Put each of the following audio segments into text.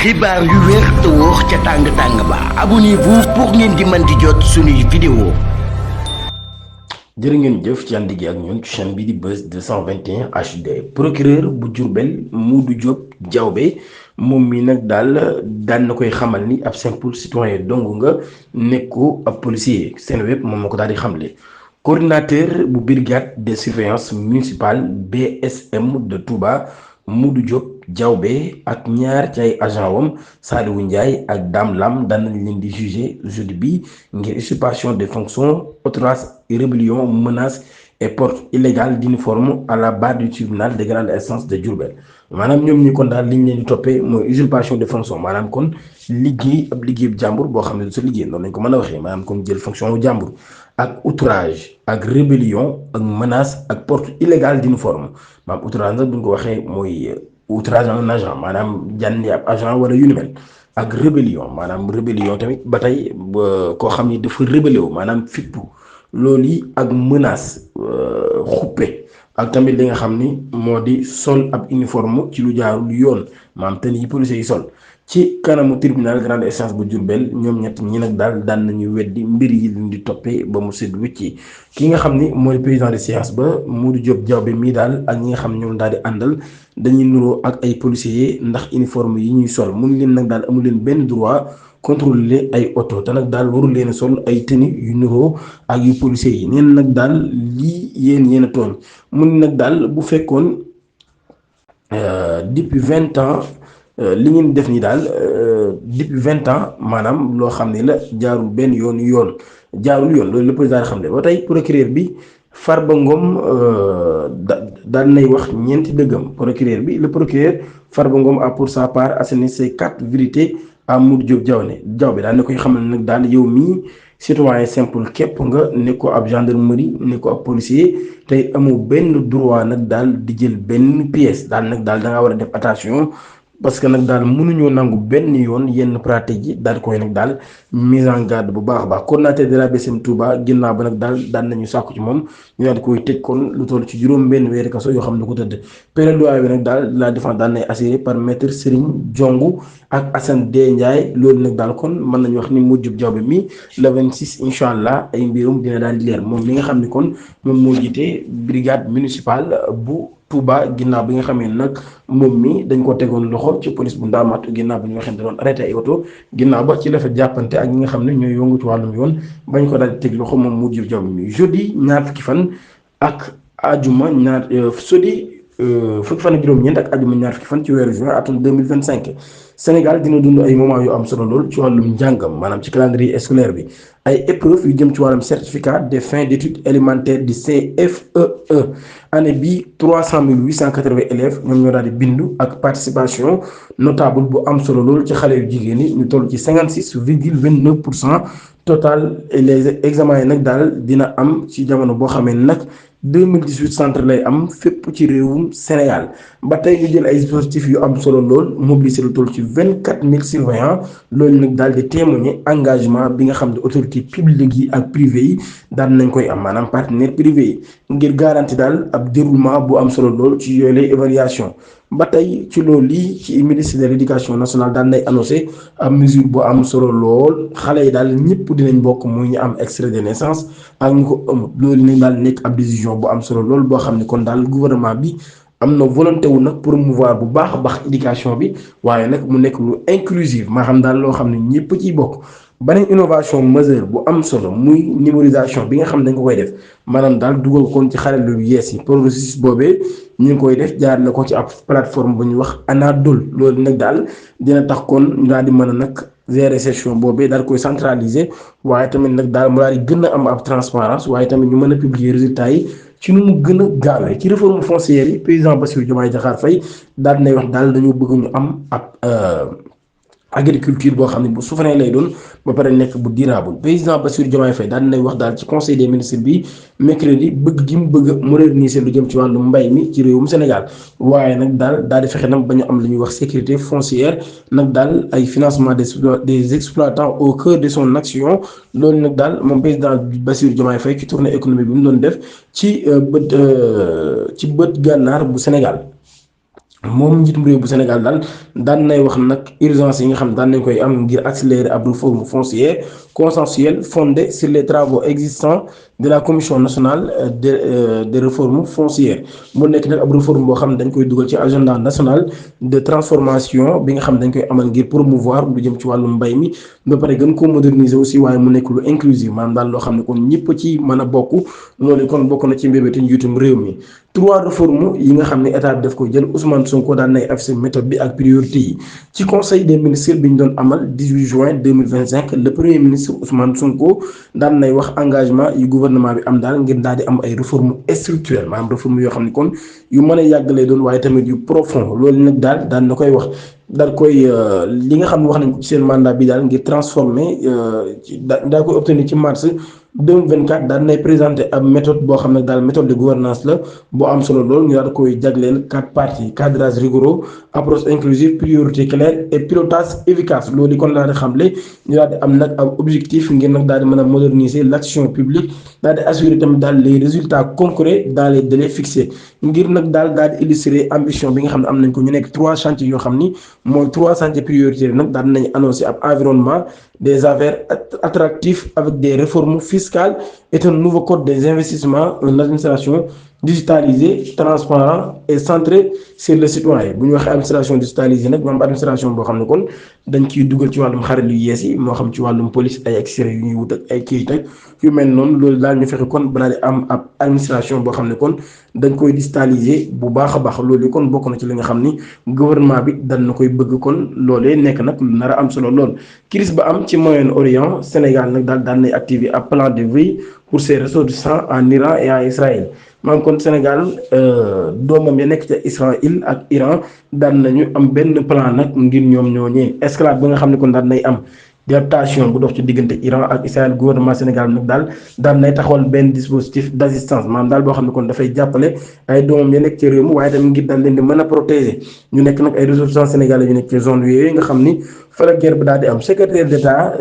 xibaar yu wér te wóor ca tàng-tàng ba abonnez-vous pour ngeen di mën di jot suñuy vidéo. jërë ngeen jëf ci ànd gi ak ñun ci chaîne bi di Buzz 221 HD. procureur bu Diourbel Modou Diop Diaobé moom mi nag daan na koy xamal ni ab simple citoyen dong nga nekku ab policier Seneweb moom moo ko daal di xamle. coordinateur bu brigade de surveillance municipale BSM de Touba Modou Diop Diaobé ak ñaar ci ay agent wam Saliou Ndiaye ak Dame Lam daan nañ leen di jugé jeudi bi ngir usurpation des fonctions, outrage, rébellion, menace et porte illégale d'uniforme à la barre du tribunal de grande instance de Diourbel. maanaam ñoom ñi kon daal liñ leen di toppee mooy usurpation de fonction maanaam kon liggéey bu jàmbur boo xam ne du sa liggéey noonu lañ ko mën a waxee maanaam kon jël fonction wu jàmbur ak outrage ak rébellion ak menace ak porte illégale d'uniforme maanaam outrage nag bu ñu ko waxee mooy outrage à un agent maanaam jànni ab agent wala yu ni mel ak rébellion maanaam rébellion tamit ba tey koo xam ni dafa rébellé wu maanaam fippu loolu yi ak menace xuppe ak tamit li nga xam ni moo di sol ab uniforme ci lu jaarul yoon maanaam tenue yi policiers yi sol ci kanamu tribunal grande instance bu Diourbel ñoom ñett ñi nag daal daan nañu weddi mbir yi leen di toppee ba mu sedd wicci ki nga xam ni mooy président de séance ba Modou Diop Diaobé mii daal ak ñi nga xam ne ñoom daal di àndal dañuy nuroo ak ay policiers ndax uniforme yi ñuy sol mun leen nag daal amul leen benn droit contrôler ay oto te nag daal warul leen sol ay tenue yu nuroo ak yu policiers yi neen nag daal lii yéen a tooñ mun nag daal bu fekkoon depuis 20 ans li ngeen def ni daal depuis 20 ans maanaam loo xam ne la jaarul benn jaarul yoon loolu le président xam ne ba tey procureur bi Farba Ngom daal nay wax ñeenti dëggam procureur bi le procureur Farba Ngom a pour sa part asséné ses 4 vérités à Modou Diop Diaobé daal na koy xamal nag daal yow mii citoyen simple képp nga ne ko ab gendarmerie ne ko ab policier tey amoo benn droit nag daal di jël benn pièce daal nag daal da ngaa war a def attention. parce que nag daal mënuñoo nangu benn yoon yenn pratique yi daal koy nag daal mise en garde bu baax a baax coordinateur de la BSM Touba ginnaaw ba nag daan nañu sàkku ci moom ñu daal di koy tëj kon lu toll ci juróom benn weeri kaso yoo xam ne ko tëdd plaidoyer bi nag daal la défense daan nay assuré par maître Serigne Diongu ak Assane D Ndiaye loolu nag daal kon mën nañu wax ni Modou Diop Diaobé mi le 26 incha allah ay mbirum dina daal di leer moom mi nga xam ne kon moom moo jiite brigade municipale bu Touba ginnaaw bi nga xamee nag moom mi dañ ko tegoon loxo ci police bu Ndaamaatu ginnaaw bi ñu waxee da doon arrêté ay oto ginnaaw ba ci la fa jàppante ak ñi nga xam ne ñooy yëngu ci wàllum yoon bañ ko daal di teg loxo moom Modou Diop Diaobé mi jeudi ñaar fukki fan ak ajuma fukki fan ak juróom-ñeent ak ajuma ñaar fukki fan ci weeru juin atum 2025 Sénégal dina dund ay moment yu am solo lool ci wàllum njàngam maanaam ci calendrier scolaire bi ay épreuves yu jëm ci wàllum certificat de fin d'études élémentaires di CFEE année bi 300 880 élèves ñoom ñoo daal di bindu ak participation notable bu am solo lool ci xale yu jigéen ñi ñu toll ci 56,29% total les examens yi nag daal dina am ci jamono boo xamee nag 2018 centre lay am fépp ci réewum Sénégal ba tey ñu jël ay dispositifs yu am solo lool mobilisé lu toll ci 24 000 surveillants loolu nag daal di témoigner engagement bi nga xam ne autorité publique yi ak privé yi daan nañ koy am maanaam partenaire privé yi ngir garanti daal ab déroulement bu am solo lool ci yooyu lay évaluation ba tey ci loolu lii ci ministre de l'éducation nationale daan nay annoncé ab mesure bu am solo lool xale yi daal ñëpp dinañ bokk muy ñu am extrait de naissance ak ñu ko ëmb loolu nag daal nekk ab décision bu am solo lool boo xam ne kon daal gouvernement bi am na volonté wu nag promouvoir bu baax a baax éducation bi waaye nag mu nekk lu inclusive maa xam daal loo xam ne ñëpp ciy bokk. beneen innovation majeure bu am solo muy numérisation bi nga xam ne dañ ko koy def maanaam daal dugal kon ci xarala yu yees yi processus boobee ñu ngi koy def jaar la ko ci ab plateforme bu ñuy wax Anadol loolu nag daal dina tax kon ñu daal di mën a nag gérer session boobee daal koy centraliser waaye tamit nag daal mu daal di gën a am ab transparence waaye tamit ñu mën a publier résultats yi ci nu mu gën a gaawee ci réforme foncière yi président Bassirou Diomaye Diakhar Faye daal nay wax daal dañoo bëgg ñu am ab agriculture boo xam ne bu souverain lay doon ba pare nekk bu durable président Bassirou Diomaye Faye daal nay wax daal ci conseil des ministres bi mercredi bëgg gi mu bëgg a moderniser lu jëm ci wàllu mbay mi ci réewum Sénégal waaye nag daal di fexe nag ba ñu am lu ñuy wax sécurité foncière nag daal ay financement des exploitants au cœur de son action loolu nag daal moom président Bassirou Diomaye Faye ci tournée économique bi mu doon def ci bët gànnaar bu Sénégal moom njiitum réew bu Sénégal daal daan nay wax nag urgence yi nga xam daan nañ koy am ngir accélérer ab réforme foncière consensuelle fondée sur les travaux existants de la commission nationale de réforme foncière mu nekk nag ab réforme boo xam ne dañ koy dugal ci agenda national de transformation bi nga xam dañ koy amal ngir promouvoir lu jëm ci wàllum mbay mi ba pare gën ko moderniser aussi waaye mu nekk lu inclusive maanaam daal loo xam ne kon ñëpp ci mën a bokk loolu kon bokk na ci mbébéti njiitum réew mi. 3 réformes yi nga xam ne état bi daf ko jël Ousmane Sonko daan nay affiché méthode bi ak priorité yi ci conseil des ministres bi ñu doon amal 18 juin 2025 le premier ministre Ousmane Sonko daan nay wax engagement yu gouvernement bi am daal ngir daal di am ay réformes structurelles maanaam réformes yoo xam ne kon yu mën a yàgg lay doon waaye tamit yu profond loolu nag daal daan na koy wax. daal koy li nga xam ne wax nañ ko ci seen mandat bi daal ngir transformer daa koy obtenir ci mars 2024 daal nay présenté ab méthode boo xam ne daal méthode de gouvernance la boo am solo lool ñu daal koy jagleel 4 parties cadrage rigoureux approche inclusive priorité claire et pilotage efficace loolu kon daal di xamle ñu daal di am nag ab objectif ngir nag daal di mën a moderniser l' action publique daal di assurer tamit daal les résultats concrets dans les délais fixés ngir nag daal di illustrer ambition bi nga xam ne am nañ ko ñu nekk 3 chantiers yoo xam ni mooy 3 chantiers prioritaires nag daal dinañ annoncé ab environnement des affaires attractifs avec des réformes fiscales et un nouveau code des investissements une administration digitalisée transparent et centrée sur le citoyen bu ñu waxee administration digitalisée nag moom administration boo xam ne kon dañ ciy dugal ci wàllum xarit yu yees yi moo xam ci wàllum police ay extrait yu ñuy wut ak ay kayit ak yu mel noonu loolu daal ñu fexe kon balaa di am ab administration boo xam ne kon dañ koy digitaliser bu baax a baax loolu kon bokk na ci li nga xam ni gouvernement bi dañ na koy bëgg kon loolee nekk nag lu nar a am solo lool. crise ba am ci Moyen-Orient Sénégal nag daal daan nay activer ab plan de veille pour ses ressortissants en Iran et en Israël maanaam kon Sénégal doomam ya nekk ca Israël ak Iran daan nañu am benn plan nag ngir ñoom ñooñee escalade ba nga xam ne kon daan nay am. adaptation bu dox ci diggante Iran ak Israël gouvernement Sénégal nag daal daan nay taxawal benn dispositif d' assistance maanaam daal boo xam ne kon dafay jàppale ay doomam ya nekk ci réew mi waaye tamit ngir daal leen di mën a protéger ñu nekk nag ay ressortissants sénégalais yu nekk ci zone yooyu nga xam ni fa la guerre bi daal di am secrétaire d' état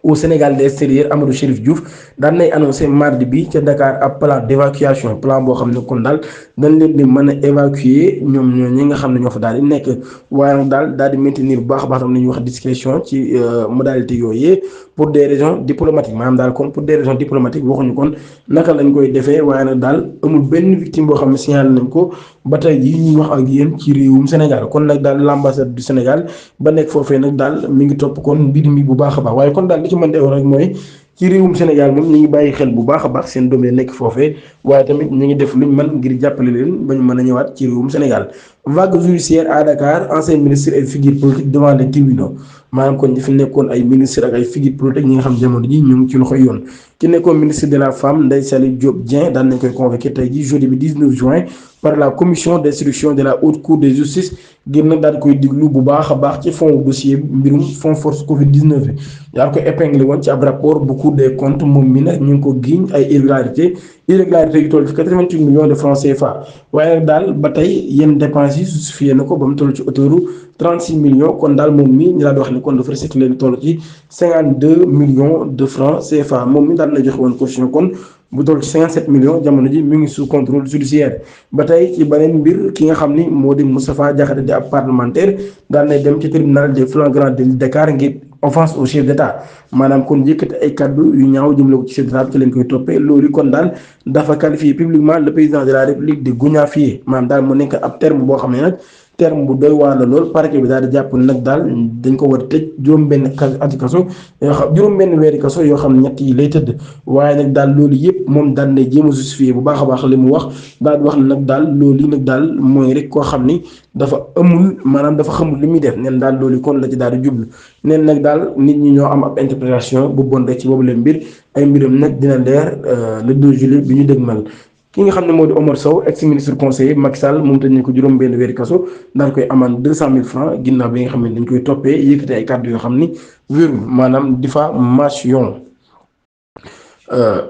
au Sénégal de l'extérieur Amadou Chérif Diouf daan nay annoncé mardi bi ca Dakar ab plan d' évacuation plan boo xam ne kon daal dañ leen di mën a évacuer ñoom ñi nga xam ne ñoo fa daal di nekk waaye nag daal di maintenir bu baax a baax tam la ñuy wax discrétion ci modalité yooyu pour des raisons diplomatiques maanaam daal kon pour des raisons diplomatiques waxuñu kon naka lañ koy defee waaye nag daal amul benn victime boo xam ne signalé nañ ko ba tey jii ñuy wax ak yéen ci réewum Sénégal kon nag daal l'ambassade du Sénégal ba nekk foofee nag daal mi ngi topp kon mbir mi bu baax a baax waaye kon daal li ci mën di rek mooy ci réewum Sénégal moom ñu ngi bàyyi xel bu baax a baax seen doom yi nekk foofee waaye tamit ñu ngi def luñ mën ngir jàppale leen ba ñu mën a ñëwaat ci réewum Sénégal vague judiciaire à Dakar ancien ministre et figure politique devant les tribunaux maanaam kon ñi fi nekkoon ay ministre ak ay figure politique ñi nga xam jamono ji ñu ngi ci loxoy yoon ki nekkoon ministre de la femme Ndeye Saly Diop Dieng daan nañ koy convoqué tey ji jeudi bi 19 juin par la commission d'instruction de la haute cour de justice ngir nag daal di koy diglu bu baax a baax ci fond dossier mbirum fond force Covid 19 bi daal koy épinglé woon ci ab rapport bu cour des comptes moom mi nag ñu ngi ko giiñ ay irrégularité yu toll ci 88 millions de francs CFA waaye nag daal ba tey yenn dépenses yi justifié na ko ba mu toll ci autouru 36 millions kon daal moom mi ñu daal di wax ne kon dafa recyclé lu toll ci 52 millions de francs CFA moom mi daal na joxe woon caution kon bu toll ci 57 millions jamono ji mi ngi sous contrôle judiciaire ba tey ci beneen mbir ki nga xam ni moo di Moustapha Diakhaté di ab parlementaire daal nay dem ci tribunal des flagrants délits de Dakar ngir offense au chef d' état maanaam kon yëkkati ay kaddu yu ñaaw jëmale ko ci chef d' état ci lañ koy toppee loolu kon daal dafa qualifié publiquement le président de la république de gougnafier maanaam daal mu nekk ab terme boo xam ne nag terme bu doy waar la lool parquet bi daal di jàpp ne nag daal dañ ko war a tëj juróom-benn ati kaso yoo xam juróom-benn weeri kaso yoo xam ne ñett yi lay tëdd waaye nag daal loolu yëpp moom daal ne jéem a justifié bu baax a baax li mu wax daal di wax ne nag daal loolu yi nag daal mooy rek koo xam ni dafa amul maanaam dafa xamul li muy def neen daal loolu kon la ci daal di jublu neen nag daal nit ñi ñoo am ab interprétation bu bon rek ci boobu leen mbir ay mbiram nag dina leer le 2 juillet bi ñu dëgmal ki nga xam ne moo di Omar Sow ex ministre conseiller Macky Sall moom tëj nañ ko juróom-benn weeri kaso daan koy amaan 200 000 francs ginnaaw bi nga xam ne dañ koy toppee yëkkati ay kàddu yoo xam ni wérul maanaam diffamation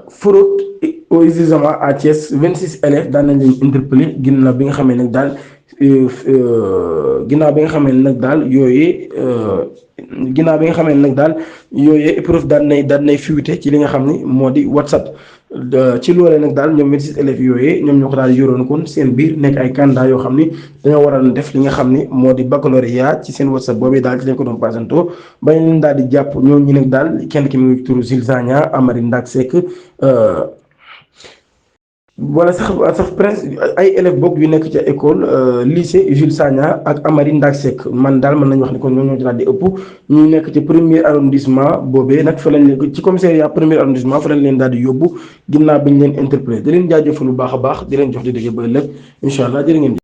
fraude aux examens à Thiès 26 élèves daan nañ leen interpellé ginnaaw bi nga xam ne nag daal ginnaaw bi nga xam ne nag daal yooyee épreuve daan nay fuité ci li nga xam ni moo di WhatsApp ci loolee nag daal ñoom 26 élèves yooyee ñoom ñoo ko daal yoroon kon seen biir nekk ay candidat yoo xam ni dañoo waral def li nga xam ni moo di baccalauréat ci seen whatsapp boobee daal ci lañ ko doon présenté ba ñu leen daal di jàpp ñoom ñi nag daal kenn ki mu ngi turu Jules Sagna Amary Ndak Seck wala sax presque ay élèves bokk yu nekk ca école lycée Jules Sagna ak Amary Ndak Seck man daal mën nañu wax ni kon ñoo ci daal di ëpp ñu nekk ci premier arrondissement boobee nag fa lañ leen ci commissariat premier arrondissement fa lañ leen daal di yóbbu ginnaaw bi ñu leen interpellé di leen jaajëfal bu baax a baax di leen jox di dégg ba ëllëg incha allah jërë ngeen